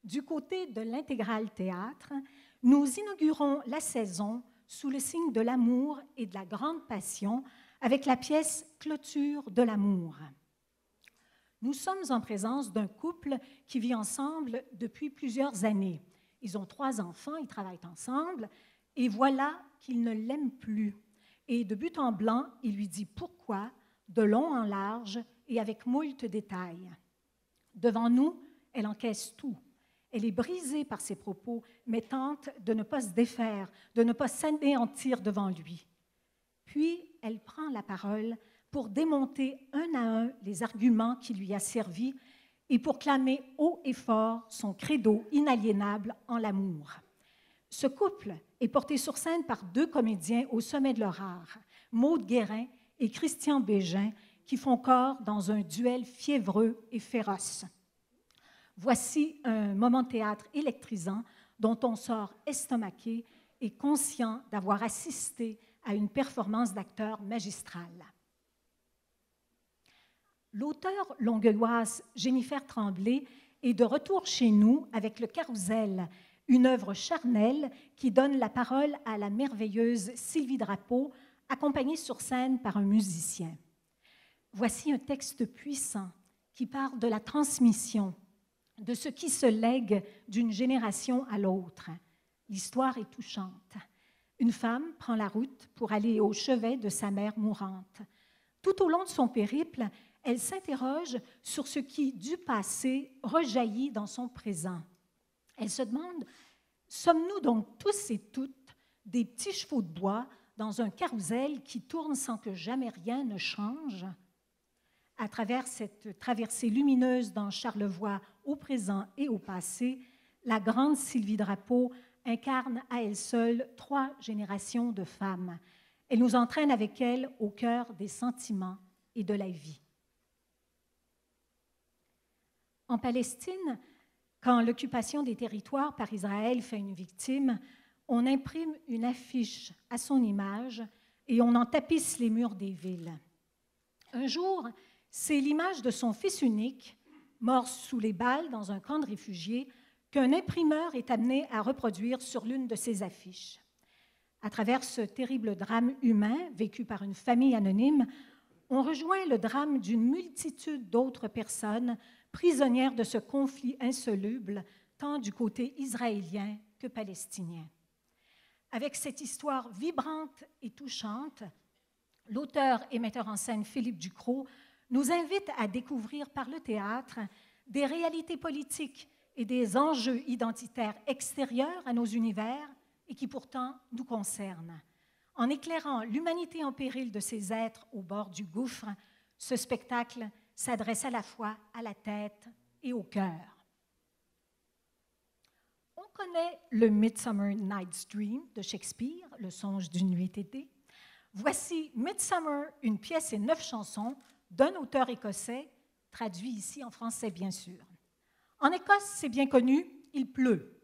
Du côté de l'Intégral Théâtre, nous inaugurons la saison sous le signe de l'amour et de la grande passion avec la pièce Clôture de l'amour. Nous sommes en présence d'un couple qui vit ensemble depuis plusieurs années. Ils ont 3 enfants, ils travaillent ensemble, et voilà qu'ils ne l'aiment plus. Et de but en blanc, il lui dit pourquoi, de long en large et avec moult détails. Devant nous, elle encaisse tout. Elle est brisée par ses propos, mais tente de ne pas se défaire, de ne pas s'anéantir devant lui. Puis, elle prend la parole pour démonter un à un les arguments qui lui a servi et pour clamer haut et fort son credo inaliénable en l'amour. Ce couple est porté sur scène par 2 comédiens au sommet de leur art, Maude Guérin et Christian Bégin, qui font corps dans un duel fiévreux et féroce. Voici un moment de théâtre électrisant dont on sort estomaqué et conscient d'avoir assisté à une performance d'acteur magistrale. L'auteure longueuilloise Jennifer Tremblay est de retour chez nous avec Le Carrousel, une œuvre charnelle qui donne la parole à la merveilleuse Sylvie Drapeau, accompagnée sur scène par un musicien. Voici un texte puissant qui parle de la transmission, de ce qui se lègue d'une génération à l'autre. L'histoire est touchante. Une femme prend la route pour aller au chevet de sa mère mourante. Tout au long de son périple, elle s'interroge sur ce qui, du passé, rejaillit dans son présent. Elle se demande, sommes-nous donc tous et toutes des petits chevaux de bois dans un carrousel qui tourne sans que jamais rien ne change? À travers cette traversée lumineuse dans Charlevoix au présent et au passé, la grande Sylvie Drapeau incarne à elle seule 3 générations de femmes. Elle nous entraîne avec elle au cœur des sentiments et de la vie. En Palestine, quand l'occupation des territoires par Israël fait une victime, on imprime une affiche à son image et on en tapisse les murs des villes. Un jour, c'est l'image de son fils unique, mort sous les balles dans un camp de réfugiés, qu'un imprimeur est amené à reproduire sur l'une de ses affiches. À travers ce terrible drame humain vécu par une famille anonyme, on rejoint le drame d'une multitude d'autres personnes prisonnières de ce conflit insoluble, tant du côté israélien que palestinien. Avec cette histoire vibrante et touchante, l'auteur et metteur en scène Philippe Ducrot nous invite à découvrir par le théâtre des réalités politiques et des enjeux identitaires extérieurs à nos univers et qui pourtant nous concernent. En éclairant l'humanité en péril de ces êtres au bord du gouffre, ce spectacle s'adresse à la fois à la tête et au cœur. On connaît le Midsummer Night's Dream de Shakespeare, le songe d'une nuit d'été. Voici Midsummer, une pièce et 9 chansons d'un auteur écossais, traduit ici en français bien sûr. En Écosse, c'est bien connu, il pleut.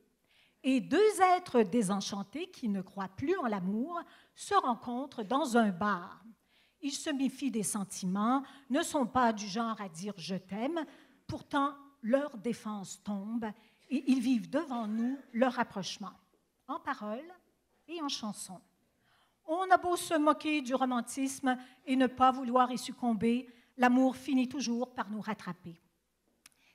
Et 2 êtres désenchantés qui ne croient plus en l'amour se rencontrent dans un bar. Ils se méfient des sentiments, ne sont pas du genre à dire « je t'aime », pourtant leur défense tombe et ils vivent devant nous leur rapprochement, en paroles et en chansons. On a beau se moquer du romantisme et ne pas vouloir y succomber, l'amour finit toujours par nous rattraper.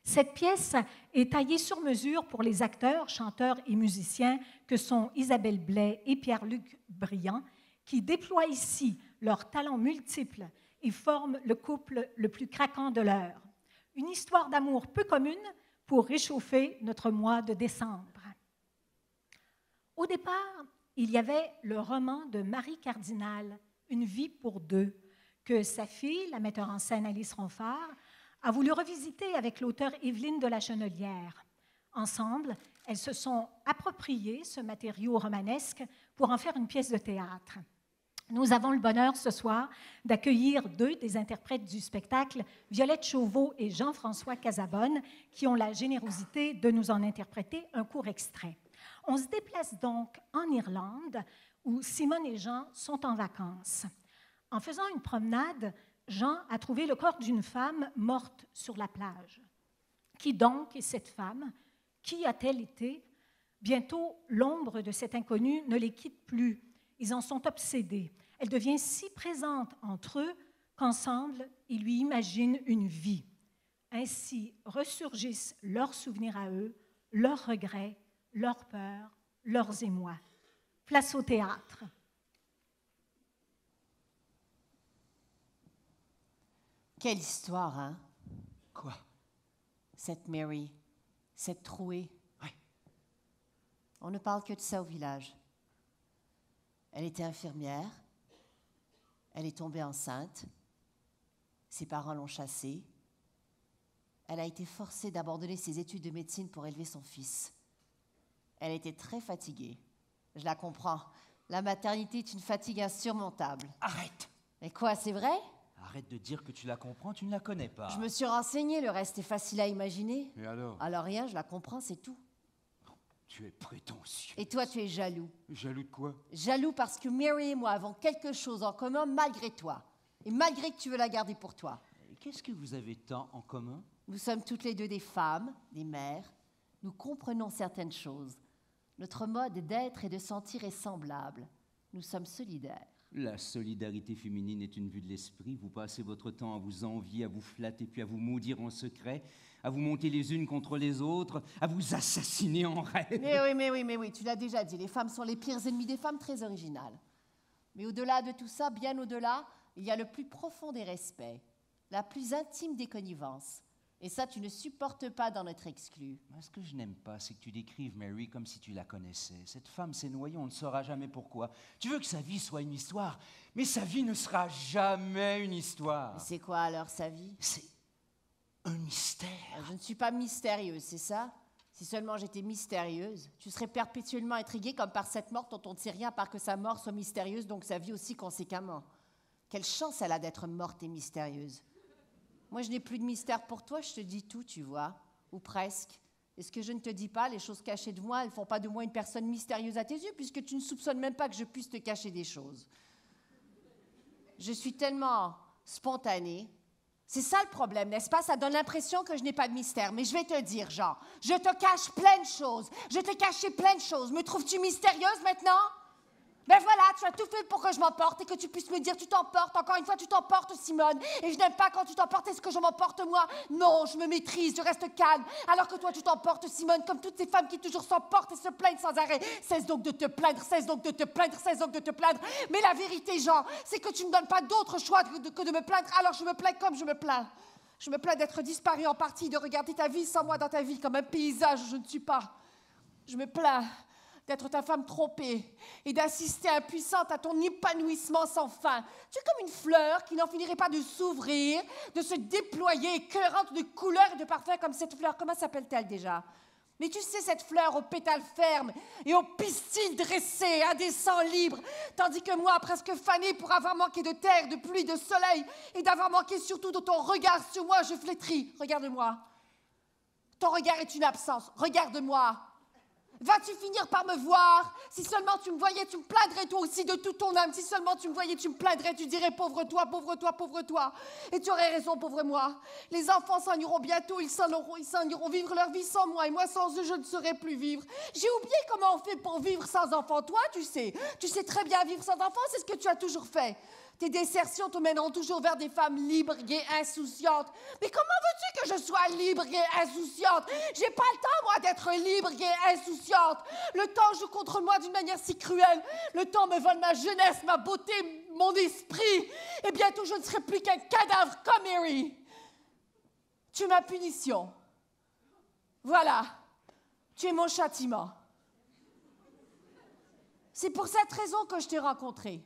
Cette pièce est taillée sur mesure pour les acteurs, chanteurs et musiciens que sont Isabelle Blais et Pierre-Luc Briand, qui déploient ici leurs talents multiples et forment le couple le plus craquant de l'heure. Une histoire d'amour peu commune pour réchauffer notre mois de décembre. Au départ, il y avait le roman de Marie Cardinal, Une vie pour 2, que sa fille, la metteur en scène Alice Ronfard, a voulu revisiter avec l'auteure Évelyne de la Chenelière. Ensemble, elles se sont appropriées ce matériau romanesque pour en faire une pièce de théâtre. Nous avons le bonheur ce soir d'accueillir 2 des interprètes du spectacle, Violette Chauveau et Jean-François Casabonne, qui ont la générosité de nous en interpréter un court extrait. On se déplace donc en Irlande, où Simone et Jean sont en vacances. En faisant une promenade, Jean a trouvé le corps d'une femme morte sur la plage. Qui donc est cette femme? Qui a-t-elle été? Bientôt, l'ombre de cet inconnu ne les quitte plus. Ils en sont obsédés. Elle devient si présente entre eux qu'ensemble, ils lui imaginent une vie. Ainsi ressurgissent leurs souvenirs à eux, leurs regrets, leurs peurs, leurs émois. Place au théâtre. Quelle histoire, hein? Quoi? Cette Mary, cette trouée. Oui. On ne parle que de ça au village. Elle était infirmière. Elle est tombée enceinte. Ses parents l'ont chassée. Elle a été forcée d'abandonner ses études de médecine pour élever son fils. Elle était très fatiguée. Je la comprends. La maternité est une fatigue insurmontable. Arrête! Mais quoi, c'est vrai? Arrête de dire que tu la comprends, tu ne la connais pas. Je me suis renseignée, le reste est facile à imaginer. Et alors? Alors rien, je la comprends, c'est tout. Tu es prétentieux. Et toi, tu es jaloux. Jaloux de quoi? Jaloux parce que Mary et moi avons quelque chose en commun malgré toi. Et malgré que tu veux la garder pour toi. Qu'est-ce que vous avez tant en commun? Nous sommes toutes les deux des femmes, des mères. Nous comprenons certaines choses. Notre mode d'être et de sentir est semblable. Nous sommes solidaires. La solidarité féminine est une vue de l'esprit. Vous passez votre temps à vous envier, à vous flatter, puis à vous maudire en secret, à vous monter les unes contre les autres, à vous assassiner en rêve. Mais oui, tu l'as déjà dit. Les femmes sont les pires ennemies des femmes, très originales. Mais au-delà de tout ça, bien au-delà, il y a le plus profond des respects, la plus intime des connivences. Et ça, tu ne supportes pas dans notre exclu. Ce que je n'aime pas, c'est que tu décrives Mary comme si tu la connaissais. Cette femme s'est noyée, on ne saura jamais pourquoi. Tu veux que sa vie soit une histoire, mais sa vie ne sera jamais une histoire. Mais c'est quoi alors sa vie? C'est un mystère. Je ne suis pas mystérieuse, c'est ça? Si seulement j'étais mystérieuse, tu serais perpétuellement intriguée comme par cette morte dont on ne sait rien à part que sa mort soit mystérieuse, donc sa vie aussi conséquemment. Quelle chance elle a d'être morte et mystérieuse. Moi, je n'ai plus de mystère pour toi, je te dis tout, tu vois, ou presque. Et ce que je ne te dis pas, les choses cachées de moi, elles ne font pas de moi une personne mystérieuse à tes yeux, puisque tu ne soupçonnes même pas que je puisse te cacher des choses. Je suis tellement spontanée. C'est ça le problème, n'est-ce pas? Ça donne l'impression que je n'ai pas de mystère. Mais je vais te dire, Jean, je te cache plein de choses. Je t'ai caché plein de choses. Me trouves-tu mystérieuse maintenant? Ben voilà, tu as tout fait pour que je m'emporte et que tu puisses me dire tu t'emportes. Encore une fois, tu t'emportes, Simone. Et je n'aime pas quand tu t'emportes. Est-ce que je m'emporte moi? Non, je me maîtrise, je reste calme. Alors que toi, tu t'emportes, Simone, comme toutes ces femmes qui toujours s'emportent et se plaignent sans arrêt. Cesse donc de te plaindre, cesse donc de te plaindre, cesse donc de te plaindre. Mais la vérité, Jean, c'est que tu ne me donnes pas d'autre choix que de me plaindre. Alors je me plains comme je me plains. Je me plains d'être disparue en partie, de regarder ta vie sans moi dans ta vie, comme un paysage où je ne suis pas. Je me plains d'être ta femme trompée et d'assister impuissante à ton épanouissement sans fin. Tu es comme une fleur qui n'en finirait pas de s'ouvrir, de se déployer, écœurante de couleurs et de parfums comme cette fleur. Comment s'appelle-t-elle déjà? Mais tu sais, cette fleur aux pétales fermes et aux pistils dressés, indécents, libres, tandis que moi, presque fanée pour avoir manqué de terre, de pluie, de soleil, et d'avoir manqué surtout de ton regard sur moi, je flétris. Regarde-moi. Ton regard est une absence. Regarde-moi. Vas-tu finir par me voir? Si seulement tu me voyais, tu me plaindrais toi aussi de toute ton âme. Si seulement tu me voyais, tu me plaindrais, tu dirais pauvre toi, pauvre toi, pauvre toi. Et tu aurais raison, pauvre moi. Les enfants s'en iront bientôt, ils s'en iront vivre leur vie sans moi. Et moi, sans eux, je ne saurais plus vivre. J'ai oublié comment on fait pour vivre sans enfants. Toi, tu sais très bien vivre sans enfants, c'est ce que tu as toujours fait. Tes désertions te mèneront toujours vers des femmes libres, gaies, insouciantes. Mais comment veux-tu que je sois libre, gaie, insouciante? J'ai pas le temps, moi, d'être libre, gaie, insouciante. Le temps joue contre moi d'une manière si cruelle. Le temps me vole ma jeunesse, ma beauté, mon esprit. Et bientôt, je ne serai plus qu'un cadavre comme Mary. Tu es ma punition. Voilà. Tu es mon châtiment. C'est pour cette raison que je t'ai rencontré.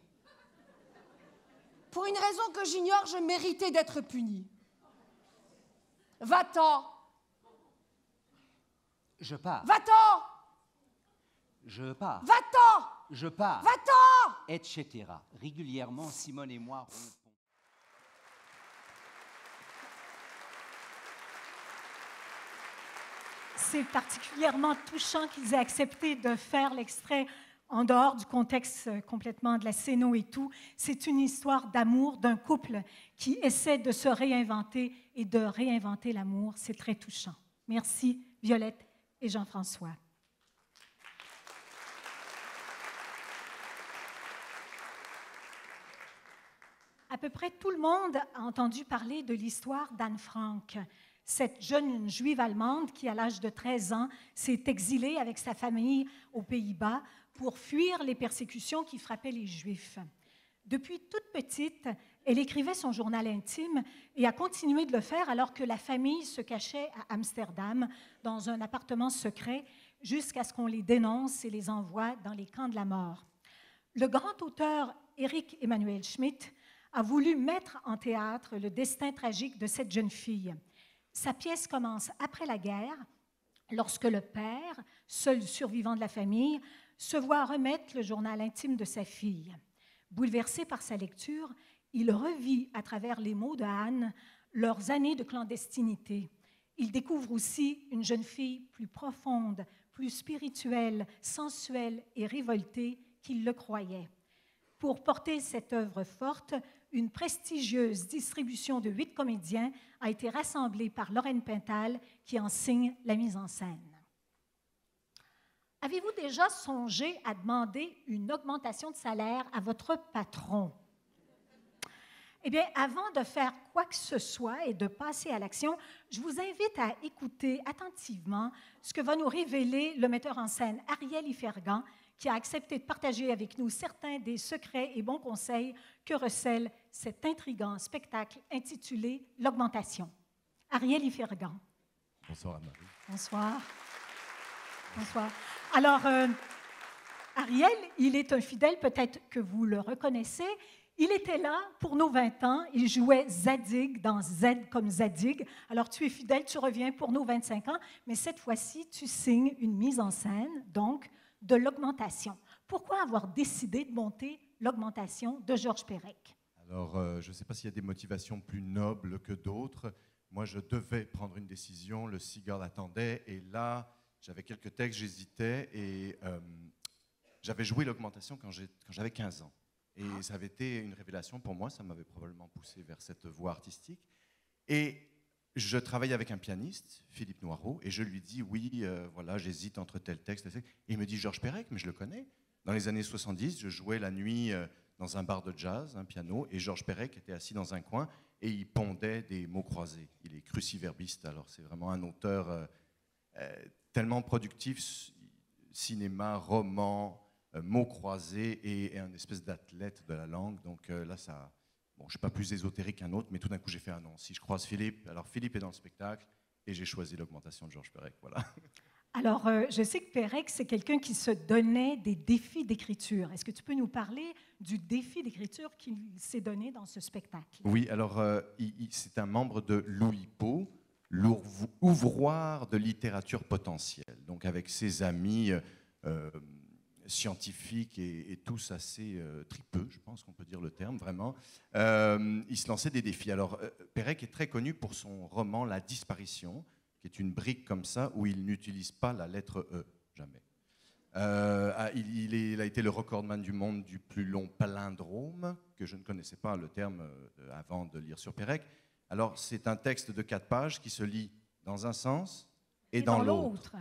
Pour une raison que j'ignore, je méritais d'être punie. Va-t'en. Je pars. Va-t'en. Je pars. Va-t'en. Je pars. Va-t'en. Etc. Régulièrement, Simone et moi rompons. C'est particulièrement touchant qu'ils aient accepté de faire l'extrait en dehors du contexte complètement de la scéno et tout. C'est une histoire d'amour d'un couple qui essaie de se réinventer et de réinventer l'amour. C'est très touchant. Merci, Violette et Jean-François. À peu près tout le monde a entendu parler de l'histoire d'Anne Frank, cette jeune juive allemande qui, à l'âge de 13 ans, s'est exilée avec sa famille aux Pays-Bas pour fuir les persécutions qui frappaient les Juifs. Depuis toute petite, elle écrivait son journal intime et a continué de le faire alors que la famille se cachait à Amsterdam dans un appartement secret jusqu'à ce qu'on les dénonce et les envoie dans les camps de la mort. Le grand auteur Erich Emanuel Schmidt a voulu mettre en théâtre le destin tragique de cette jeune fille. Sa pièce commence après la guerre, lorsque le père, seul survivant de la famille, se voit remettre le journal intime de sa fille. Bouleversé par sa lecture, il revit à travers les mots de Anne leurs années de clandestinité. Il découvre aussi une jeune fille plus profonde, plus spirituelle, sensuelle et révoltée qu'il le croyait. Pour porter cette œuvre forte, une prestigieuse distribution de 8 comédiens a été rassemblée par Lorraine Pintal, qui en signe la mise en scène. Avez-vous déjà songé à demander une augmentation de salaire à votre patron? Eh bien, avant de faire quoi que ce soit et de passer à l'action, je vous invite à écouter attentivement ce que va nous révéler le metteur en scène Ariel Ifergan, qui a accepté de partager avec nous certains des secrets et bons conseils que recèle cet intriguant spectacle intitulé « L'augmentation ». Ariel Ifergan. Bonsoir Anne-Marie. Bonsoir. Bonsoir. Alors, Ariel, il est un fidèle, peut-être que vous le reconnaissez. Il était là pour nos 20 ans. Il jouait Zadig dans Z comme Zadig. Alors, tu es fidèle, tu reviens pour nos 25 ans, mais cette fois-ci, tu signes une mise en scène, donc, de l'augmentation. Pourquoi avoir décidé de monter l'augmentation de Georges Perec? Alors, je ne sais pas s'il y a des motivations plus nobles que d'autres. Moi, je devais prendre une décision, le cigare l'attendait, et là, j'avais quelques textes, j'hésitais, et j'avais joué l'augmentation quand j'avais 15 ans. Et ça avait été une révélation pour moi, ça m'avait probablement poussé vers cette voie artistique. Et je travaillais avec un pianiste, Philippe Noireau, et je lui dis, oui, voilà, j'hésite entre tel texte, et il me dit, Georges Perec, mais je le connais. Dans les années 70, je jouais la nuit dans un bar de jazz, un piano, et Georges Perec était assis dans un coin, et il pondait des mots croisés. Il est cruciverbiste, alors c'est vraiment un auteur tellement productif, cinéma, roman, mots croisés, et un espèce d'athlète de la langue. Donc là, ça... Bon, je ne suis pas plus ésotérique qu'un autre, mais tout d'un coup, j'ai fait un non. Si je croise Philippe, alors Philippe est dans le spectacle, et j'ai choisi l'augmentation de Georges Perec, voilà. Alors, je sais que Perec, c'est quelqu'un qui se donnait des défis d'écriture. Est-ce que tu peux nous parler du défi d'écriture qu'il s'est donné dans ce spectacle? Oui, alors, c'est un membre de l'OULIPO, l'ouvroir de littérature potentielle. Donc, avec ses amis scientifiques et tous assez tripeux, je pense qu'on peut dire le terme, vraiment, il se lançait des défis. Alors, Perec est très connu pour son roman « La disparition », qui est une brique comme ça, où il n'utilise pas la lettre E, jamais. Il a été le recordman du monde du plus long palindrome, que je ne connaissais pas le terme avant de lire sur Perec. Alors, c'est un texte de 4 pages qui se lit dans un sens et dans l'autre.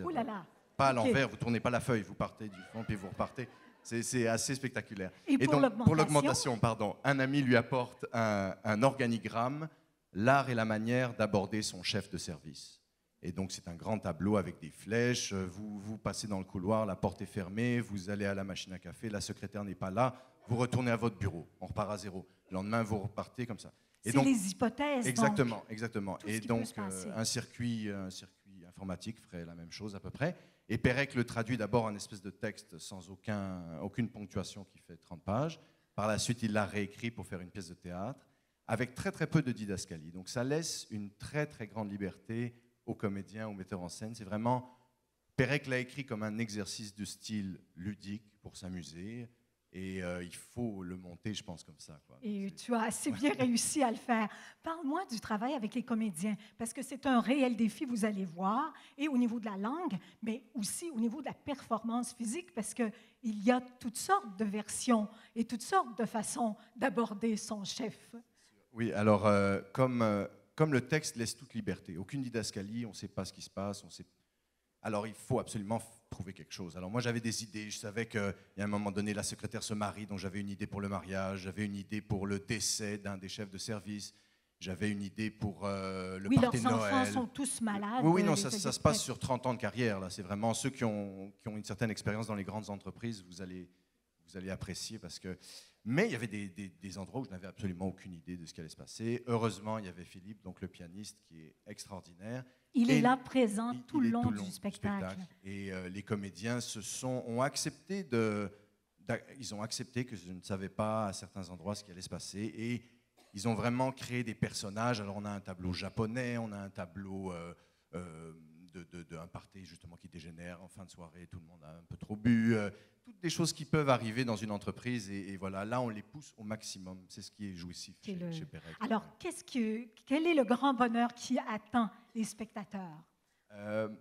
Ouh là là. Pas à l'envers, vous ne tournez pas la feuille, vous partez du fond, puis vous repartez. C'est assez spectaculaire. Et donc, pour l'augmentation, un ami lui apporte un organigramme, l'art et la manière d'aborder son chef de service. Et donc, c'est un grand tableau avec des flèches. Vous passez dans le couloir, la porte est fermée, vous allez à la machine à café, la secrétaire n'est pas là, vous retournez à votre bureau, on repart à zéro. Le lendemain, vous repartez comme ça. C'est les hypothèses. Exactement, donc, exactement. Et donc, un circuit informatique ferait la même chose à peu près. Et Perec le traduit d'abord en espèce de texte sans aucune ponctuation qui fait 30 pages. Par la suite, il l'a réécrit pour faire une pièce de théâtre, avec très très peu de didascalie. Donc ça laisse une très très grande liberté aux comédiens, aux metteurs en scène. C'est vraiment... Perec l'a écrit comme un exercice de style ludique pour s'amuser. Et il faut le monter, je pense, comme ça, quoi. Et tu as assez bien réussi à le faire. Parle-moi du travail avec les comédiens, parce que c'est un réel défi, vous allez voir, et au niveau de la langue, mais aussi au niveau de la performance physique, parce qu'il y a toutes sortes de versions et toutes sortes de façons d'aborder son chef. Oui, alors, comme le texte laisse toute liberté, aucune didascalie, on ne sait pas ce qui se passe, Alors, il faut absolument trouver quelque chose. Alors, moi, j'avais des idées. Je savais qu'à un moment donné, la secrétaire se marie, donc j'avais une idée pour le mariage, j'avais une idée pour le décès d'un des chefs de service, j'avais une idée pour le party de Noël. Oui, leurs enfants sont tous malades. Oui, non, ça se passe sur 30 ans de carrière. Là. C'est vraiment ceux qui ont une certaine expérience dans les grandes entreprises, vous allez apprécier parce que... Mais il y avait des endroits où je n'avais absolument aucune idée de ce qui allait se passer. Heureusement, il y avait Philippe, donc le pianiste, qui est extraordinaire. Il est là présent tout le long du spectacle. Et les comédiens ont accepté ils ont accepté que je ne savais pas à certains endroits ce qui allait se passer. Et ils ont vraiment créé des personnages. Alors on a un tableau japonais, on a un tableau d'un party justement qui dégénère en fin de soirée, tout le monde a un peu trop bu. Toutes des choses qui peuvent arriver dans une entreprise et voilà, là on les pousse au maximum. C'est ce qui est jouissif chez Perec. Alors, quel est le grand bonheur qui attend les spectateurs,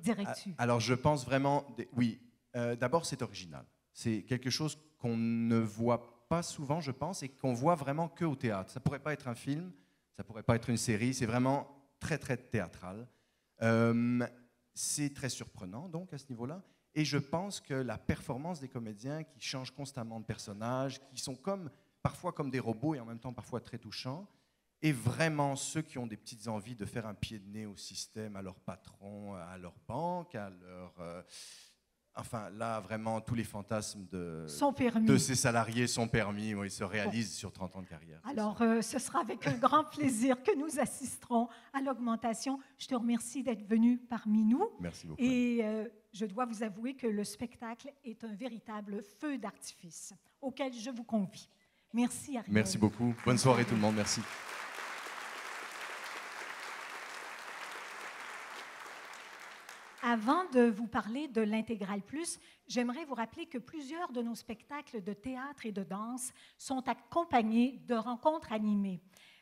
dirais-tu? Alors je pense vraiment, oui, d'abord c'est original. C'est quelque chose qu'on ne voit pas souvent, je pense, et qu'on voit vraiment qu'au théâtre. Ça ne pourrait pas être un film, ça ne pourrait pas être une série, c'est vraiment très très théâtral. C'est très surprenant donc à ce niveau-là. Et je pense que la performance des comédiens qui changent constamment de personnage, qui sont parfois comme des robots et en même temps parfois très touchants, et vraiment ceux qui ont des petites envies de faire un pied de nez au système, à leur patron, à leur banque, à leur... enfin, là, vraiment, tous les fantasmes de ces salariés sont permis. Ils se réalisent sur 30 ans de carrière. Alors, ce sera avec un grand plaisir que nous assisterons à l'augmentation. Je te remercie d'être venu parmi nous. Merci beaucoup. Et je dois vous avouer que le spectacle est un véritable feu d'artifice auquel je vous convie. Merci, Ariel. Merci beaucoup. Bonne soirée, tout le monde. Merci. Avant de vous parler de l'Intégral Plus, j'aimerais vous rappeler que plusieurs de nos spectacles de théâtre et de danse sont accompagnés de rencontres animées.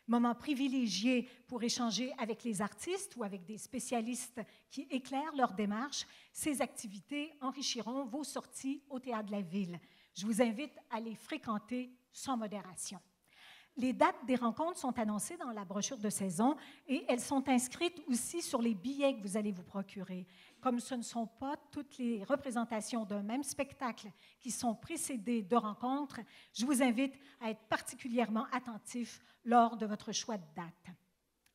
Moment privilégié pour échanger avec les artistes ou avec des spécialistes qui éclairent leur démarche, ces activités enrichiront vos sorties au Théâtre de la Ville. Je vous invite à les fréquenter sans modération. Les dates des rencontres sont annoncées dans la brochure de saison et elles sont inscrites aussi sur les billets que vous allez vous procurer. Comme ce ne sont pas toutes les représentations d'un même spectacle qui sont précédées de rencontres, je vous invite à être particulièrement attentif lors de votre choix de date.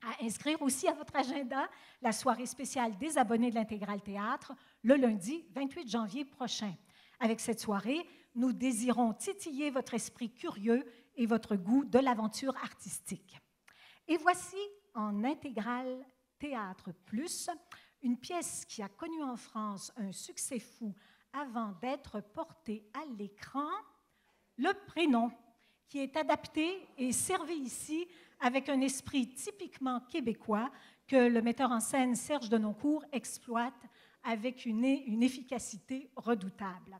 À inscrire aussi à votre agenda la soirée spéciale des abonnés de l'Intégral Théâtre le lundi 28 janvier prochain. Avec cette soirée, nous désirons titiller votre esprit curieux et votre goût de l'aventure artistique. Et voici en Intégral Théâtre Plus, une pièce qui a connu en France un succès fou avant d'être portée à l'écran, Le Prénom, qui est adapté et servi ici avec un esprit typiquement québécois que le metteur en scène Serge Denoncourt exploite avec une efficacité redoutable.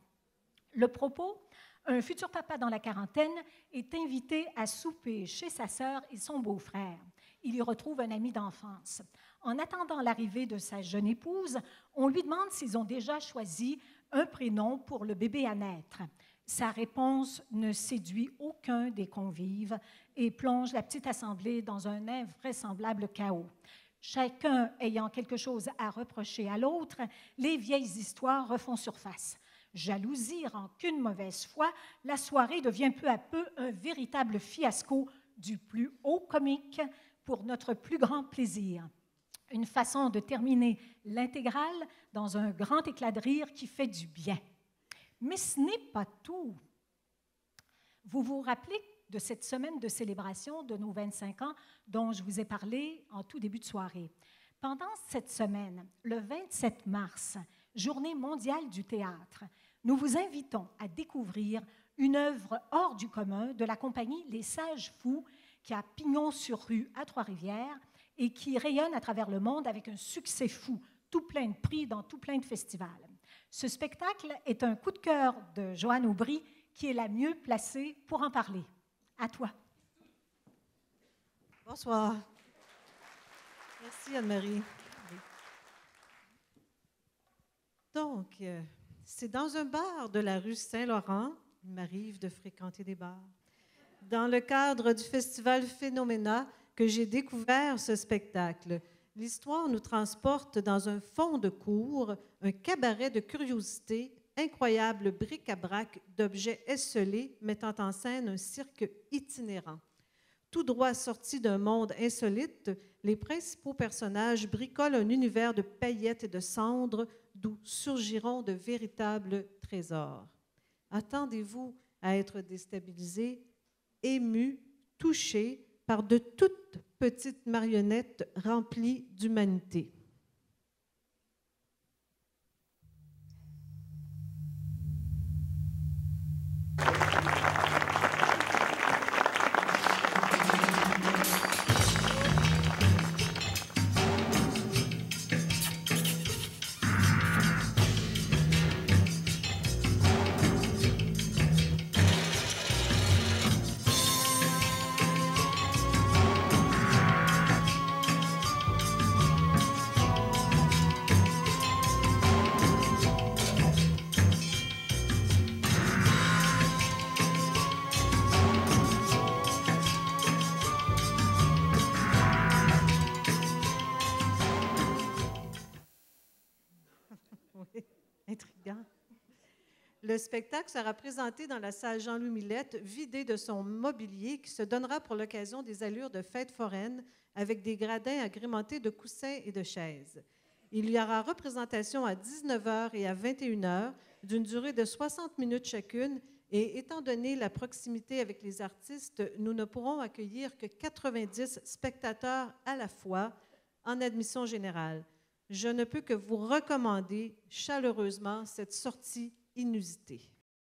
Le propos: un futur papa dans la quarantaine est invité à souper chez sa sœur et son beau-frère. Il y retrouve un ami d'enfance. En attendant l'arrivée de sa jeune épouse, on lui demande s'ils ont déjà choisi un prénom pour le bébé à naître. Sa réponse ne séduit aucun des convives et plonge la petite assemblée dans un invraisemblable chaos. Chacun ayant quelque chose à reprocher à l'autre, les vieilles histoires refont surface. Jalousie, rancune, mauvaise foi, la soirée devient peu à peu un véritable fiasco du plus haut comique pour notre plus grand plaisir. Une façon de terminer l'intégrale dans un grand éclat de rire qui fait du bien. Mais ce n'est pas tout. Vous vous rappelez de cette semaine de célébration de nos 25 ans dont je vous ai parlé en tout début de soirée. Pendant cette semaine, le 27 mars, Journée mondiale du théâtre, nous vous invitons à découvrir une œuvre hors du commun de la compagnie Les Sages Fous qui a pignon sur rue à Trois-Rivières et qui rayonne à travers le monde avec un succès fou, tout plein de prix dans tout plein de festivals. Ce spectacle est un coup de cœur de Joanne Aubry qui est la mieux placée pour en parler. À toi. Bonsoir. Merci Anne-Marie. Donc, c'est dans un bar de la rue Saint-Laurent, il m'arrive de fréquenter des bars, dans le cadre du festival Phénoména, que j'ai découvert ce spectacle, L'histoire nous transporte dans un fond de cour, un cabaret de curiosités, incroyable bric-à-brac d'objets esselés mettant en scène un cirque itinérant. Tout droit sorti d'un monde insolite, les principaux personnages bricolent un univers de paillettes et de cendres d'où surgiront de véritables trésors. Attendez-vous à être déstabilisé, ému, touché par de toutes petites marionnettes remplies d'humanité. Intriguant. Le spectacle sera présenté dans la salle Jean-Louis Millette, vidée de son mobilier, qui se donnera pour l'occasion des allures de fête foraine, avec des gradins agrémentés de coussins et de chaises. Il y aura représentation à 19h et à 21h, d'une durée de 60 minutes chacune, et étant donné la proximité avec les artistes, nous ne pourrons accueillir que 90 spectateurs à la fois en admission générale. Je ne peux que vous recommander chaleureusement cette sortie inusitée.